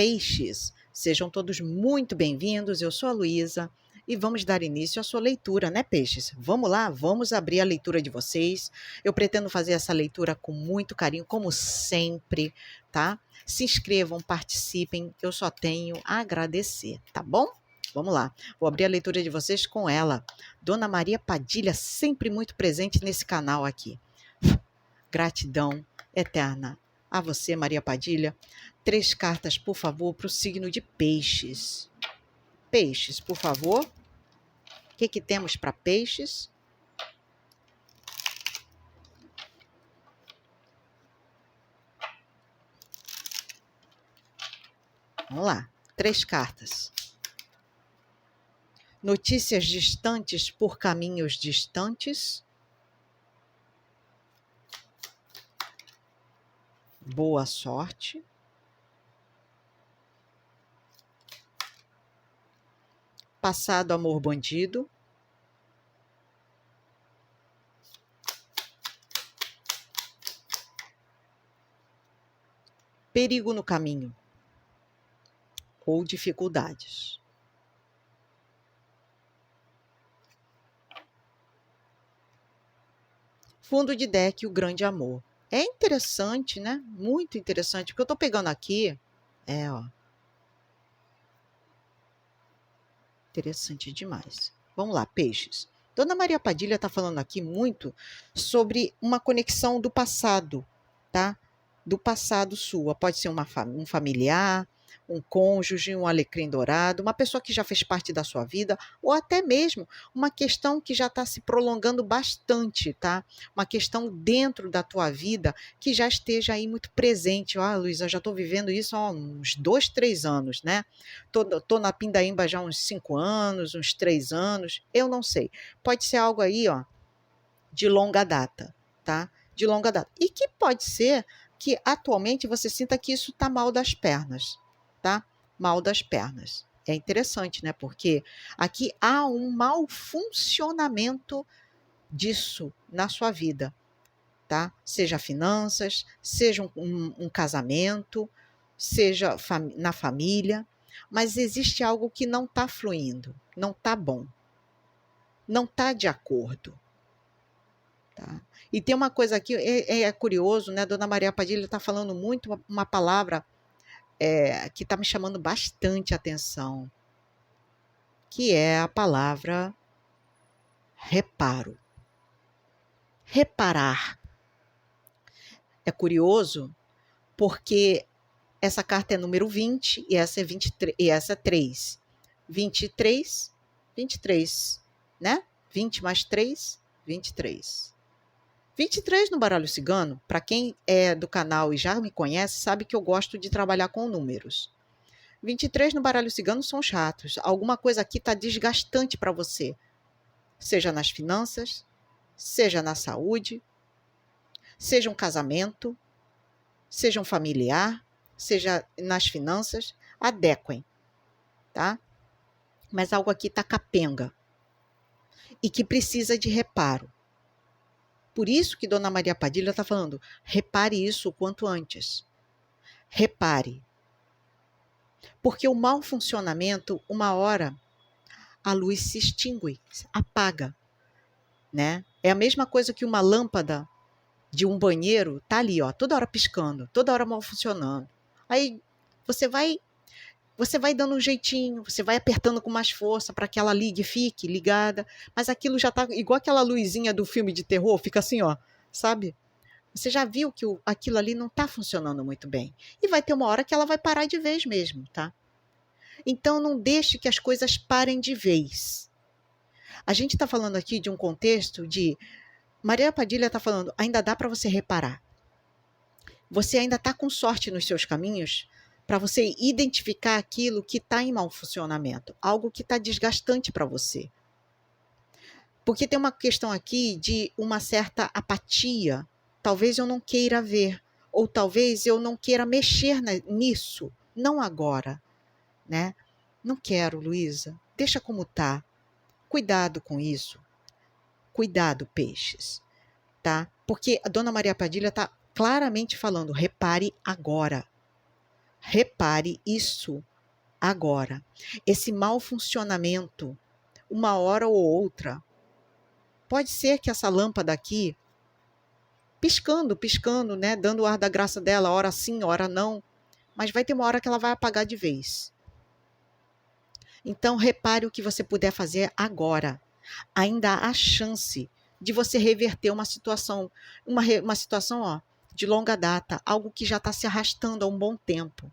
Peixes, sejam todos muito bem-vindos. Eu sou a Luísa e vamos dar início à sua leitura, né, Peixes? Vamos lá, vamos abrir a leitura de vocês. Eu pretendo fazer essa leitura com muito carinho, como sempre, tá? Se inscrevam, participem, eu só tenho a agradecer, tá bom? Vamos lá, vou abrir a leitura de vocês com ela, Dona Maria Padilha, sempre muito presente nesse canal aqui. Gratidão eterna a você, Maria Padilha. 3 cartas, por favor, para o signo de Peixes. Peixes, por favor. O que temos para Peixes? Vamos lá, 3 cartas. Notícias distantes por caminhos distantes. Boa sorte. Passado amor bandido. Perigo no caminho. Ou dificuldades. Fundo de deck, o grande amor. É interessante, né? Muito interessante. Porque eu tô pegando aqui. Ó. Interessante demais. Vamos lá, Peixes. Dona Maria Padilha está falando aqui muito sobre uma conexão do passado, tá? Do passado sua. Pode ser um familiar, um cônjuge, um alecrim dourado, uma pessoa que já fez parte da sua vida, ou até mesmo uma questão que já está se prolongando bastante, tá? Uma questão dentro da tua vida que já esteja aí muito presente. Luísa, já estou vivendo isso há uns 2, 3 anos, né? Tô na pindaíba já há uns 5 anos, uns 3 anos, eu não sei. Pode ser algo aí, de longa data, tá? De longa data. E que pode ser que atualmente você sinta que isso tá mal das pernas, tá? Mal das pernas. É interessante, né? Porque aqui há um mau funcionamento disso na sua vida, tá? Seja finanças, seja um casamento, seja na família, mas existe algo que não está fluindo, não está bom, não está de acordo. Tá? E tem uma coisa aqui, é curioso, né? Dona Maria Padilha está falando muito uma palavra que está me chamando bastante atenção, que é a palavra reparo. Reparar. É curioso porque essa carta é número 20 e essa é 23, e essa é 3. 23, 23, né? 20 mais 3, 23. 23 no baralho cigano, para quem é do canal e já me conhece, sabe que eu gosto de trabalhar com números. 23 no baralho cigano são chatos. Alguma coisa aqui está desgastante para você. Seja nas finanças, seja na saúde, seja um casamento, seja um familiar, seja nas finanças, adequem, tá? Mas algo aqui está capenga e que precisa de reparo. Por isso que Dona Maria Padilha está falando, repare isso o quanto antes. Repare. Porque o mau funcionamento, uma hora, a luz se extingue, apaga, né? É a mesma coisa que uma lâmpada de um banheiro tá ali, toda hora piscando, toda hora mal funcionando. Aí você vai dando um jeitinho, você vai apertando com mais força para que ela ligue, fique ligada, mas aquilo já tá igual aquela luzinha do filme de terror, fica assim, sabe? Você já viu que aquilo ali não está funcionando muito bem. E vai ter uma hora que ela vai parar de vez mesmo, tá? Então não deixe que as coisas parem de vez. A gente está falando aqui de um contexto de... Maria Padilha está falando, ainda dá para você reparar. Você ainda está com sorte nos seus caminhos para você identificar aquilo que está em mau funcionamento, algo que está desgastante para você. Porque tem uma questão aqui de uma certa apatia. Talvez eu não queira ver, ou talvez eu não queira mexer nisso, não agora, né? Não quero, Luísa, deixa como tá. Cuidado com isso. Cuidado, peixes, tá? Porque a Dona Maria Padilha está claramente falando, repare agora. repare isso agora. Esse mau funcionamento, uma hora ou outra, pode ser que essa lâmpada aqui, piscando, né, dando o ar da graça dela, hora sim, hora não, mas vai ter uma hora que ela vai apagar de vez. Então, repare o que você puder fazer agora. Ainda há chance de você reverter uma situação, uma situação, ó, de longa data, algo que já está se arrastando há um bom tempo.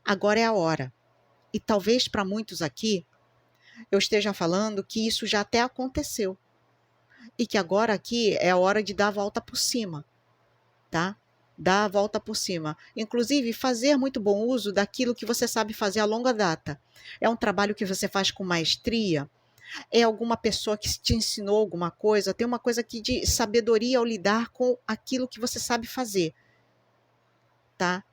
Agora é a hora. E talvez para muitos aqui, eu esteja falando que isso já até aconteceu. E que agora aqui é a hora de dar a volta por cima, tá? Dar a volta por cima. Inclusive, fazer muito bom uso daquilo que você sabe fazer a longa data. É um trabalho que você faz com maestria? É alguma pessoa que te ensinou alguma coisa? Tem uma coisa aqui de sabedoria ao lidar com aquilo que você sabe fazer, tá?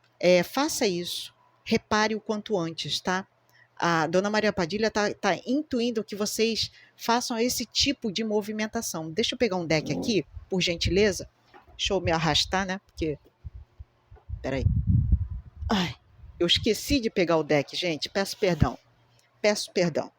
Faça isso. Repare o quanto antes, tá? A dona Maria Padilha tá intuindo que vocês façam esse tipo de movimentação. Deixa eu pegar um deck aqui, por gentileza. Deixa eu me arrastar, né? Porque... Peraí. Ai, eu esqueci de pegar o deck, gente. Peço perdão. Peço perdão.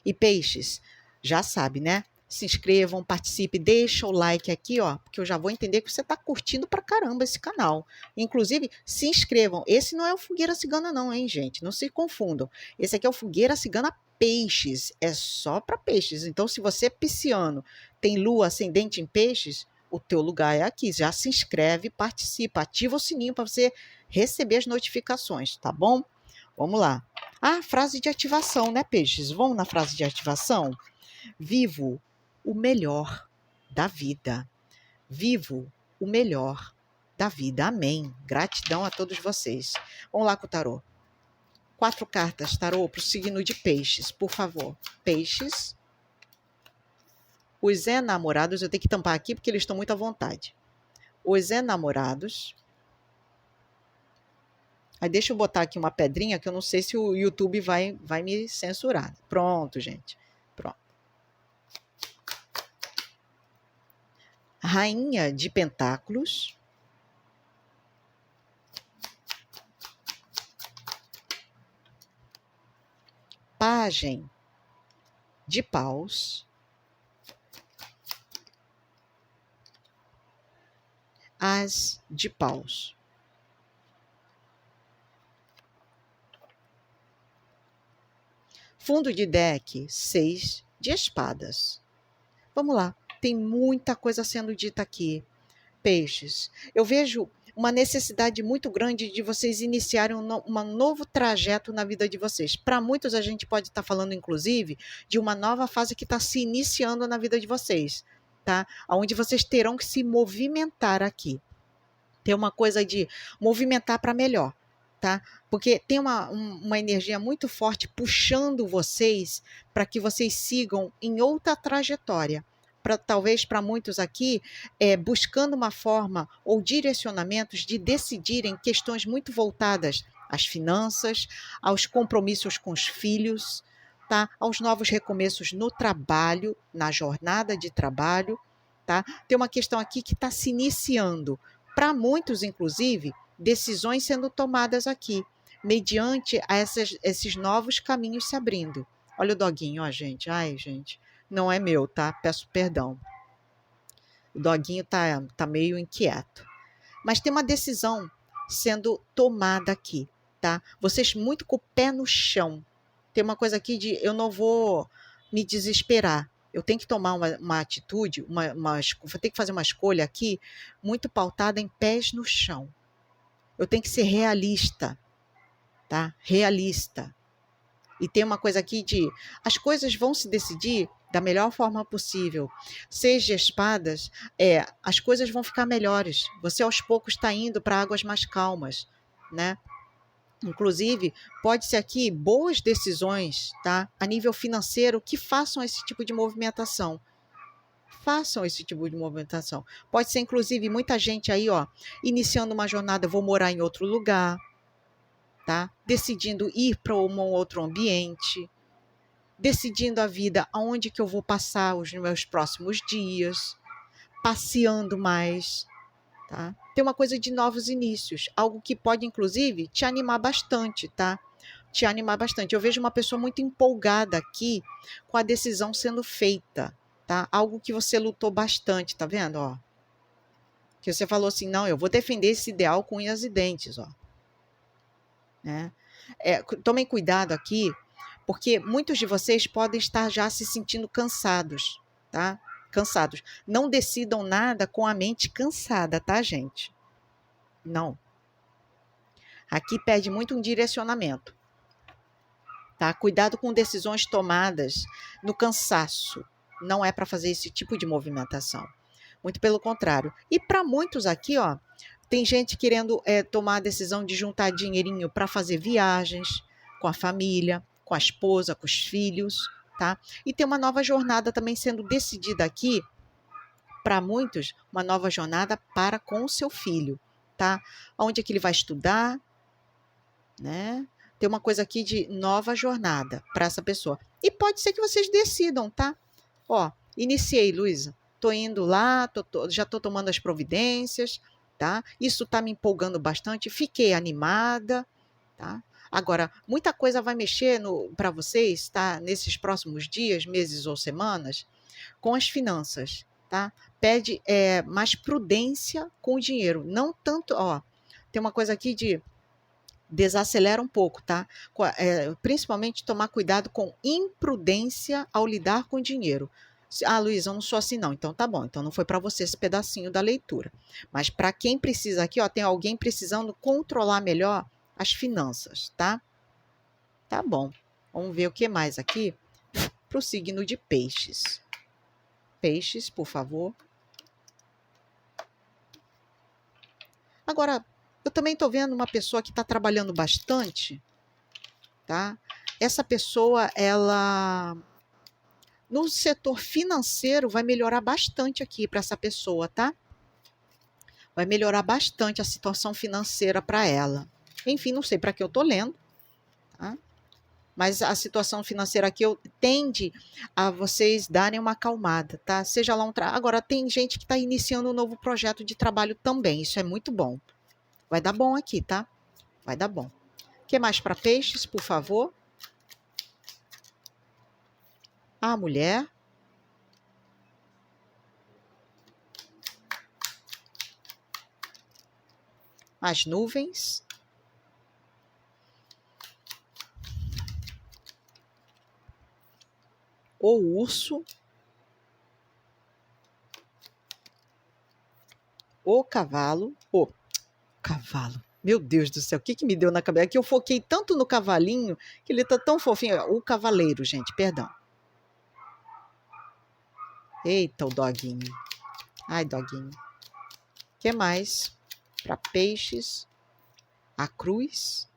E peixes, já sabe, né? Se inscrevam, participe, deixa o like aqui, ó, porque eu já vou entender que você está curtindo pra caramba esse canal. Inclusive, se inscrevam. Esse não é o Fogueira Cigana não, hein, gente? Não se confundam. Esse aqui é o Fogueira Cigana Peixes. É só para peixes. Então, se você é pisciano, tem lua ascendente em peixes, o teu lugar é aqui. Já se inscreve, participa, ativa o sininho para você receber as notificações, tá bom? Vamos lá. Ah, frase de ativação, né, peixes? Vamos na frase de ativação? Vivo o melhor da vida. Vivo o melhor da vida. Amém. Gratidão a todos vocês. Vamos lá com o tarô. 4 cartas, tarô, para o signo de peixes, por favor. Peixes. Os enamorados, eu tenho que tampar aqui porque eles estão muito à vontade. Os enamorados. Aí deixa eu botar aqui uma pedrinha que eu não sei se o YouTube vai me censurar. Pronto, gente. Pronto. Rainha de Pentáculos. Pajem de Paus. As de Paus. Fundo de deck, 6 de espadas. Vamos lá, tem muita coisa sendo dita aqui. Peixes, eu vejo uma necessidade muito grande de vocês iniciarem um novo trajeto na vida de vocês. Para muitos, a gente pode estar falando, inclusive, de uma nova fase que está se iniciando na vida de vocês, tá? Onde vocês terão que se movimentar aqui. Tem uma coisa de movimentar para melhor, tá? Porque tem uma energia muito forte puxando vocês para que vocês sigam em outra trajetória. Talvez para muitos aqui, buscando uma forma ou direcionamentos de decidirem questões muito voltadas às finanças, aos compromissos com os filhos, tá? Aos novos recomeços no trabalho, na jornada de trabalho, tá? Tem uma questão aqui que está se iniciando. Para muitos, inclusive, decisões sendo tomadas aqui, mediante esses novos caminhos se abrindo. Olha o doguinho, ó, gente. Ai, gente, não é meu, tá? Peço perdão. O doguinho tá meio inquieto. Mas tem uma decisão sendo tomada aqui, tá? Vocês muito com o pé no chão. Tem uma coisa aqui de eu não vou me desesperar. Eu tenho que tomar uma atitude, vou ter que fazer uma escolha aqui muito pautada em pés no chão. Eu tenho que ser realista, tá? Realista. E tem uma coisa aqui de as coisas vão se decidir da melhor forma possível. 6 de espadas, as coisas vão ficar melhores. Você aos poucos está indo para águas mais calmas, né? Inclusive, pode ser aqui boas decisões, tá? A nível financeiro, que façam esse tipo de movimentação. Façam esse tipo de movimentação. Pode ser, inclusive, muita gente aí, ó, iniciando uma jornada, vou morar em outro lugar, tá? Decidindo ir para um outro ambiente, decidindo a vida, aonde que eu vou passar os meus próximos dias, passeando mais, tá? Tem uma coisa de novos inícios, algo que pode, inclusive, te animar bastante, tá? Te animar bastante. Eu vejo uma pessoa muito empolgada aqui com a decisão sendo feita, tá? Algo que você lutou bastante, tá vendo, ó? Que você falou assim, não, eu vou defender esse ideal com unhas e dentes, ó. Né? Tomem cuidado aqui, porque muitos de vocês podem estar já se sentindo cansados, tá? Cansados. Não decidam nada com a mente cansada, tá, gente? Não. Aqui pede muito um direcionamento, tá? Cuidado com decisões tomadas no cansaço. Não é para fazer esse tipo de movimentação. Muito pelo contrário. E para muitos aqui, ó, tem gente querendo tomar a decisão de juntar dinheirinho para fazer viagens com a família, com a esposa, com os filhos, tá? E tem uma nova jornada também sendo decidida aqui, para muitos, uma nova jornada para com o seu filho, tá? Onde é que ele vai estudar, né? Tem uma coisa aqui de nova jornada para essa pessoa. E pode ser que vocês decidam, tá? Ó, iniciei, Luísa. Tô indo lá, já tô tomando as providências, tá? Isso tá me empolgando bastante, fiquei animada, tá? Agora, muita coisa vai mexer para vocês, tá? Nesses próximos dias, meses ou semanas, com as finanças, tá? Pede mais prudência com o dinheiro, não tanto, ó. Tem uma coisa aqui de desacelera um pouco, tá? Principalmente tomar cuidado com imprudência ao lidar com o dinheiro. Ah, Luísa, eu não sou assim não. Então tá bom. Então não foi para você esse pedacinho da leitura. Mas para quem precisa aqui, ó, tem alguém precisando controlar melhor as finanças, tá? Tá bom. Vamos ver o que mais aqui para o signo de peixes. Peixes, por favor. Agora, eu também estou vendo uma pessoa que está trabalhando bastante, tá? Essa pessoa, ela, no setor financeiro, vai melhorar bastante aqui para essa pessoa, tá? Vai melhorar bastante a situação financeira para ela. Enfim, não sei para que eu estou lendo, tá? Mas a situação financeira aqui tende a vocês darem uma acalmada, tá? Seja lá Agora, tem gente que está iniciando um novo projeto de trabalho também, isso é muito bom. Vai dar bom aqui, tá? Vai dar bom. O que mais para peixes, por favor? A mulher. As nuvens. O urso. O cavalo. O cavalo. Meu Deus do céu, o que me deu na cabeça? É que eu foquei tanto no cavalinho, que ele tá tão fofinho. O cavaleiro, gente, perdão. Eita, o doguinho. Ai, doguinho. O que mais? Para peixes. A cruz.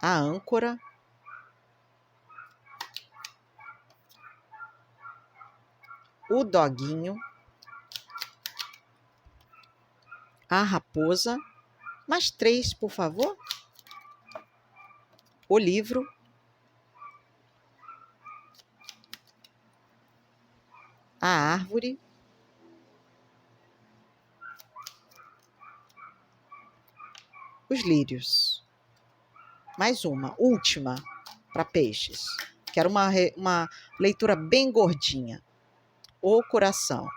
A âncora. O doguinho. A raposa. Mais 3, por favor. O livro. A árvore. Os lírios. Mais uma, última, para peixes. Quero uma leitura bem gordinha. O coração.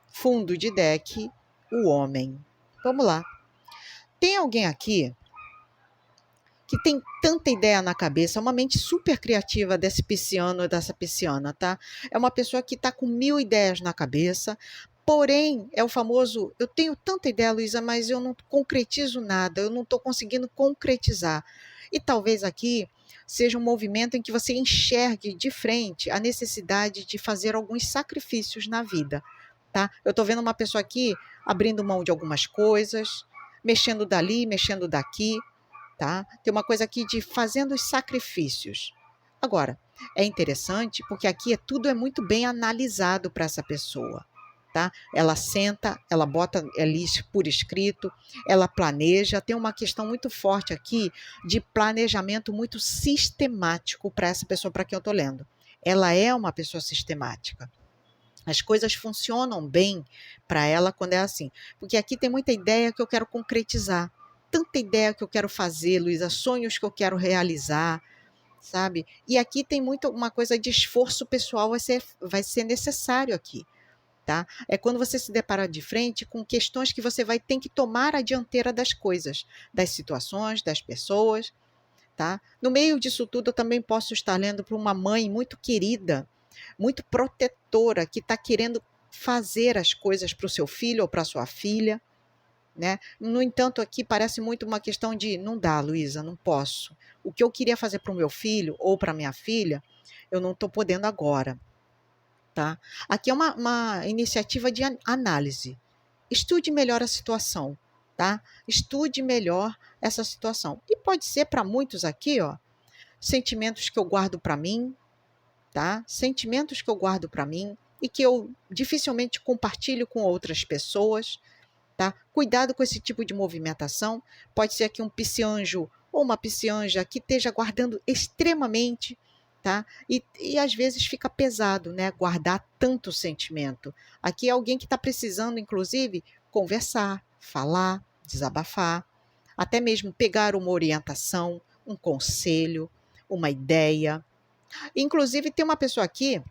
Fundo de deck, o homem. Vamos lá. Tem alguém aqui que tem tanta ideia na cabeça, uma mente super criativa desse pisciano e dessa pisciana, tá? É uma pessoa que está com 1000 ideias na cabeça, porém, é o famoso, eu tenho tanta ideia, Luísa, mas eu não concretizo nada, eu não estou conseguindo concretizar. E talvez aqui seja um movimento em que você enxergue de frente a necessidade de fazer alguns sacrifícios na vida, tá? Eu estou vendo uma pessoa aqui abrindo mão de algumas coisas, mexendo dali, mexendo daqui, tá? Tem uma coisa aqui de fazendo os sacrifícios. Agora, é interessante porque aqui tudo é muito bem analisado para essa pessoa, tá? Ela senta, ela bota ali por escrito, ela planeja. Tem uma questão muito forte aqui de planejamento muito sistemático para essa pessoa para quem eu estou lendo. ela é uma pessoa sistemática. As coisas funcionam bem para ela quando é assim. Porque aqui tem muita ideia que eu quero concretizar. Tanta ideia que eu quero fazer, Luísa, sonhos que eu quero realizar, sabe? E aqui tem muito uma coisa de esforço pessoal vai ser necessário aqui, tá? É quando você se depara de frente com questões que você vai ter que tomar a dianteira das coisas, das situações, das pessoas, tá? No meio disso tudo, eu também posso estar lendo para uma mãe muito querida, muito protetora, que está querendo fazer as coisas para o seu filho ou para a sua filha, né? No entanto, aqui parece muito uma questão de não dá, Luísa, não posso. O que eu queria fazer para o meu filho ou para minha filha, eu não estou podendo agora, tá? Aqui é uma iniciativa de análise. Estude melhor a situação, tá? Estude melhor essa situação. E pode ser para muitos aqui, ó, sentimentos que eu guardo para mim, tá? Sentimentos que eu guardo para mim e que eu dificilmente compartilho com outras pessoas, tá? Cuidado com esse tipo de movimentação. Pode ser aqui um psianjo ou uma psianja que esteja guardando extremamente, tá? E às vezes fica pesado, né? Guardar tanto sentimento. Aqui é alguém que está precisando, inclusive, conversar, falar, desabafar, até mesmo pegar uma orientação, um conselho, uma ideia. Inclusive, tem uma pessoa aqui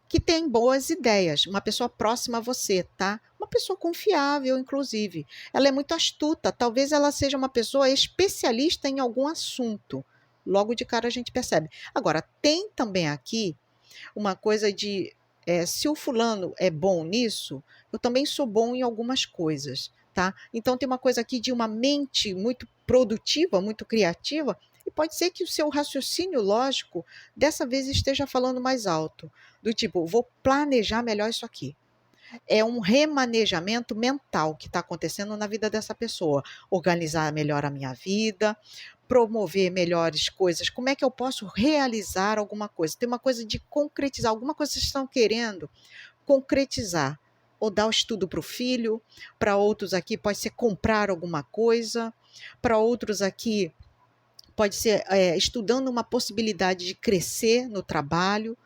que tem boas ideias, uma pessoa próxima a você, tá? Uma pessoa confiável, inclusive. Ela é muito astuta, talvez ela seja uma pessoa especialista em algum assunto. Logo de cara a gente percebe. Agora, tem também aqui uma coisa de se o fulano é bom nisso, eu também sou bom em algumas coisas, tá? Então tem uma coisa aqui de uma mente muito produtiva, muito criativa, e pode ser que o seu raciocínio lógico dessa vez esteja falando mais alto, do tipo, vou planejar melhor isso aqui. É um remanejamento mental que está acontecendo na vida dessa pessoa. Organizar melhor a minha vida, promover melhores coisas. Como é que eu posso realizar alguma coisa? Tem uma coisa de concretizar, alguma coisa que vocês estão querendo concretizar. Ou dar o estudo para o filho, para outros aqui pode ser comprar alguma coisa, para outros aqui pode ser estudando uma possibilidade de crescer no trabalho,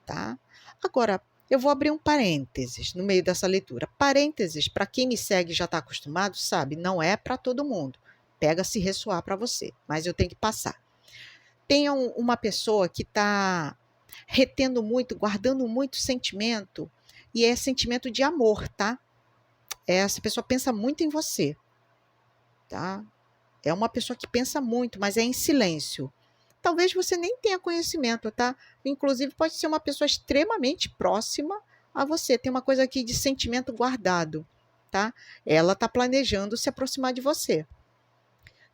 tá? Agora, eu vou abrir um parênteses no meio dessa leitura. Parênteses, para quem me segue e já está acostumado, sabe, não é para todo mundo. Pega se ressoar para você, mas eu tenho que passar. Tem uma pessoa que está retendo muito, guardando muito sentimento, e é sentimento de amor, tá? Essa pessoa pensa muito em você, tá? É uma pessoa que pensa muito, mas é em silêncio. Talvez você nem tenha conhecimento, tá? Inclusive, pode ser uma pessoa extremamente próxima a você. Tem uma coisa aqui de sentimento guardado, tá? Ela está planejando se aproximar de você.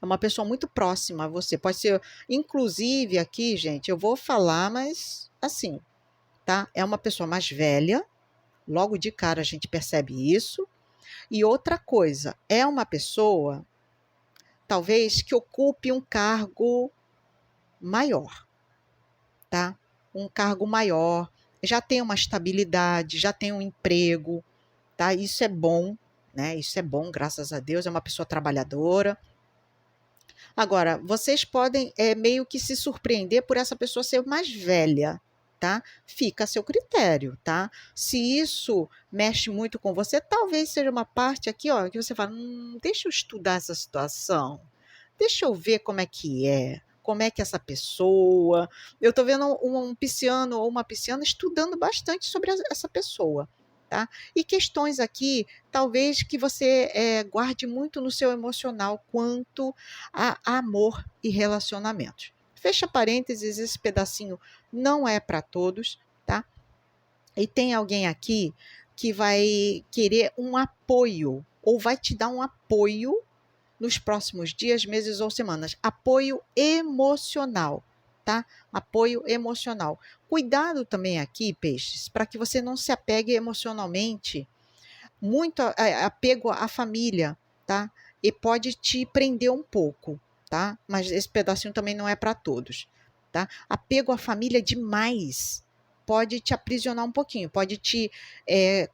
É uma pessoa muito próxima a você. Pode ser, inclusive, aqui, gente, eu vou falar, mas assim, tá? É uma pessoa mais velha. Logo de cara a gente percebe isso. E outra coisa, é uma pessoa, talvez, que ocupe um cargo maior, tá? Um cargo maior, já tem uma estabilidade, já tem um emprego, tá? Isso é bom, né? Isso é bom, graças a Deus, é uma pessoa trabalhadora. Agora, vocês podem meio que se surpreender por essa pessoa ser mais velha, tá? Fica a seu critério, tá? Se isso mexe muito com você, talvez seja uma parte aqui, ó, que você fala, deixa eu estudar essa situação, deixa eu ver como é que é. Como é que essa pessoa. Eu estou vendo um pisciano ou uma pisciana estudando bastante sobre essa pessoa, tá? E questões aqui, talvez que você guarde muito no seu emocional quanto a amor e relacionamentos. Fecha parênteses, esse pedacinho não é para todos, tá? E tem alguém aqui que vai querer um apoio, ou vai te dar um apoio nos próximos dias, meses ou semanas. Apoio emocional, tá? Apoio emocional. Cuidado também aqui, peixes, para que você não se apegue emocionalmente, muito apego à família, tá? E pode te prender um pouco, tá? Mas esse pedacinho também não é para todos, tá? Apego à família demais pode te aprisionar um pouquinho, pode te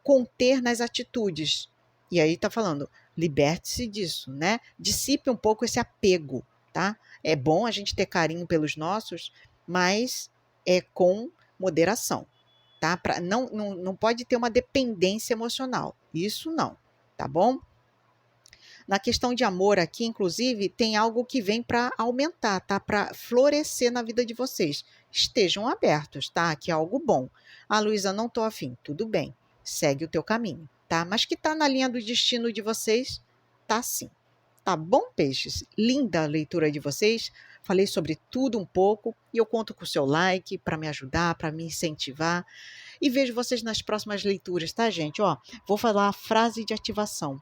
conter nas atitudes. E aí tá falando, liberte-se disso, né? Dissipe um pouco esse apego, tá? É bom a gente ter carinho pelos nossos, mas é com moderação, tá? Não pode ter uma dependência emocional. Isso não, tá bom? Na questão de amor aqui, inclusive, tem algo que vem para aumentar, tá? Para florescer na vida de vocês. Estejam abertos, tá? Aqui é algo bom. Ah, Luísa, não tô afim. Tudo bem. Segue o teu caminho, tá? Mas que tá na linha do destino de vocês, tá sim. Tá bom, peixes? Linda a leitura de vocês. Falei sobre tudo um pouco e eu conto com o seu like para me ajudar, para me incentivar. E vejo vocês nas próximas leituras, tá, gente? Ó, vou falar a frase de ativação.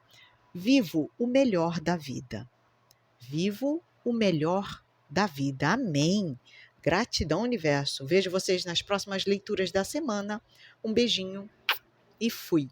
Vivo o melhor da vida. Vivo o melhor da vida. Amém. Gratidão, universo. Vejo vocês nas próximas leituras da semana. Um beijinho e fui.